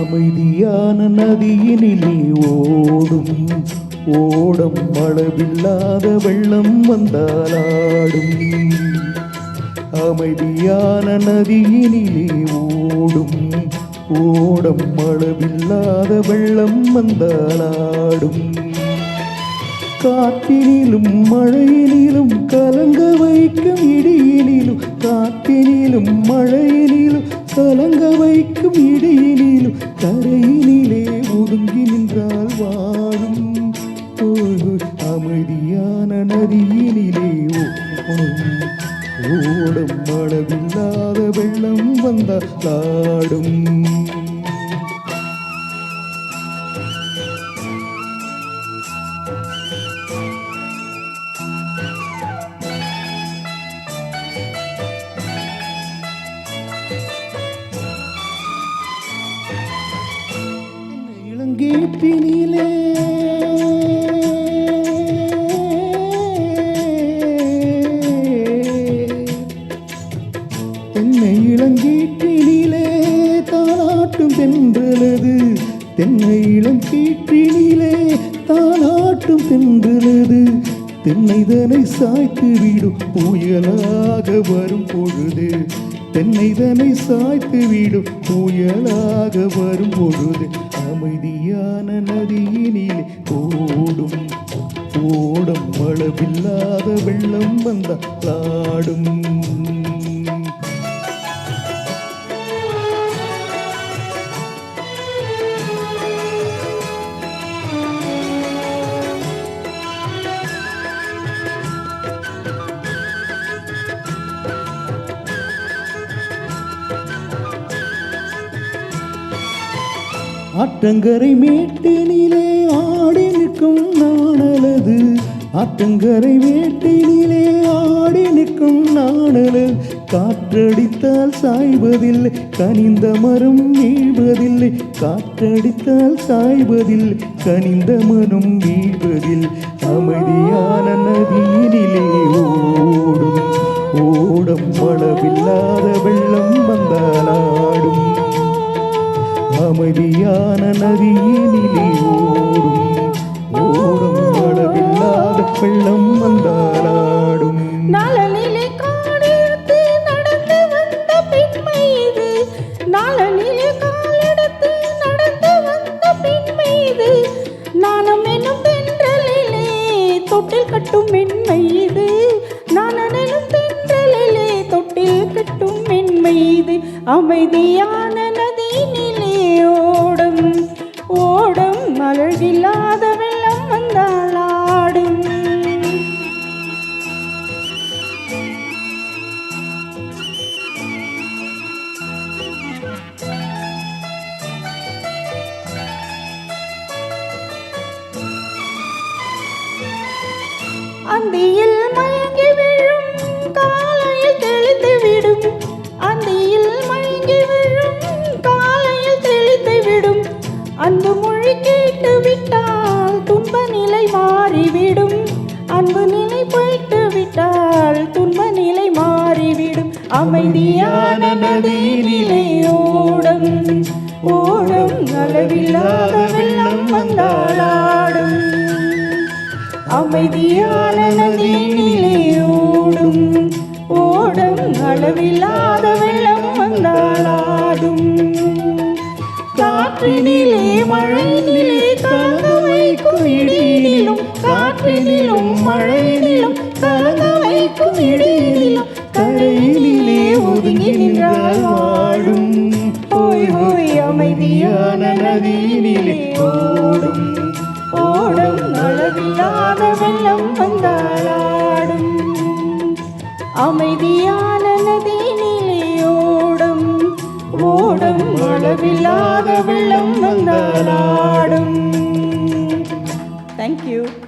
அமைதியான நதியினிலே ஓடும் ஓடம் அளவில்லாத வெள்ளம் வந்தாலாடும். அமைதியான நதியினிலே ஓடும் ஓடம் அளவில்லாத வெள்ளம் வந்தாலாடும். காற்றினிலும் மழையினிலும் கலங்க வைக்கும் இடியினிலும், காற்றினிலும் மழையினிலும் கலங்க வைக்கும் இடியினிலும், கரையினிலே ஒதுங்கி நின்றால் வாழும். அமைதியான நதியினிலே ஓடும் அளவில்லாத வெள்ளம் வந்தாலாடும். இளங்கீற்றினிலே தென்னை இளங்கீற்றினிலே தாலாட்டும் தென்றலது, தென்னை இளங்கீற்றினிலே தாலாட்டும் தென்றலது. தென்னைதனை சாய்த்து விடும் புயலாக வரும் பொழுது, தென்னைதனை சாய்த்து விடும் புயலாக வரும் பொழுது, அமைதியான நதியினிலே ஓடும் ஓடும் அளவில்லாத வெள்ளம் வந்தாலாடும். ஆற்றங்கரை மேட்டினிலே ஆடி நிற்கும் நாணலது, ஆற்றங்கரை மேட்டினிலே ஆடி நிற்கும் நாணலது. காற்றடித்தால் சாய்வதில்லை கனிந்த மரம் வீழ்வதில்லை, காற்றடித்தால் சாய்வதில்லை கனிந்த மரம் வீழ்வதில்லை. அமைதியான நதியினிலே ஓடும் ஓடம் அளவில்லாத வெள்ளம் வந்தாலாடும். அமைதியான நதியினிலே ஓடும் ஓடும் அளவில்லாத வெள்ளம் வந்தாலாடும். நாளனிலே காலெடுத்து நடந்து வந்த பெண்மை இது, நாளனிலே காலெடுத்து நடந்து வந்த பெண்மை இது. நாணம் என்னும் தென்றலிலே தொட்டில் கட்டும் மென்மை இது, நாணம் என்னும் தென்றலிலே தொட்டில் கட்டும் மென்மை இது. அமைதியான நதியினிலே ஓடும் ஓடும் அழகில்லாத வெள்ளம் வந்தாலாடும். அந்தியில் மயங்கி விழும் காலையில் தெளித்து விடும், அந்தியில் மயங்கி விழும் காலையில் தெளித்து விடும். அன்பு மொழி கேட்டு விட்டால் துன்ப நிலை மாறிவிடும், அன்பு நிலை போய்ட்டு விட்டால் துன்ப நிலை மாறிவிடும். அமைதியான நதியினிலே ஓடும் ஓடும் அளவில்லாத வெள்ளம் வந்தாலாடும். அமைதியான நதியினிலே ஓடும் ஓடும் அளவில்லாத வெள்ளம் வந்தாலாடும். காற்றினிலே மழையினிலே கலங்க வைக்கும் இடியினிலும், காற்றினிலும் மழையினிலும் கலங்க வைக்கும் இடியினிலும், கரையினிலே ஒதுங்கி நின்றால் வாழும். ஓய் ஓய் அமைதியான நதியினிலே ஓடும் ஓடும் அளவில்லாத வெள்ளம் வந்தாலாடும். அமைதியான நதியினிலே ஓடும் ஓடும் அளவில்லாத வெள்ளம் வந்தாலாடும். Thank you.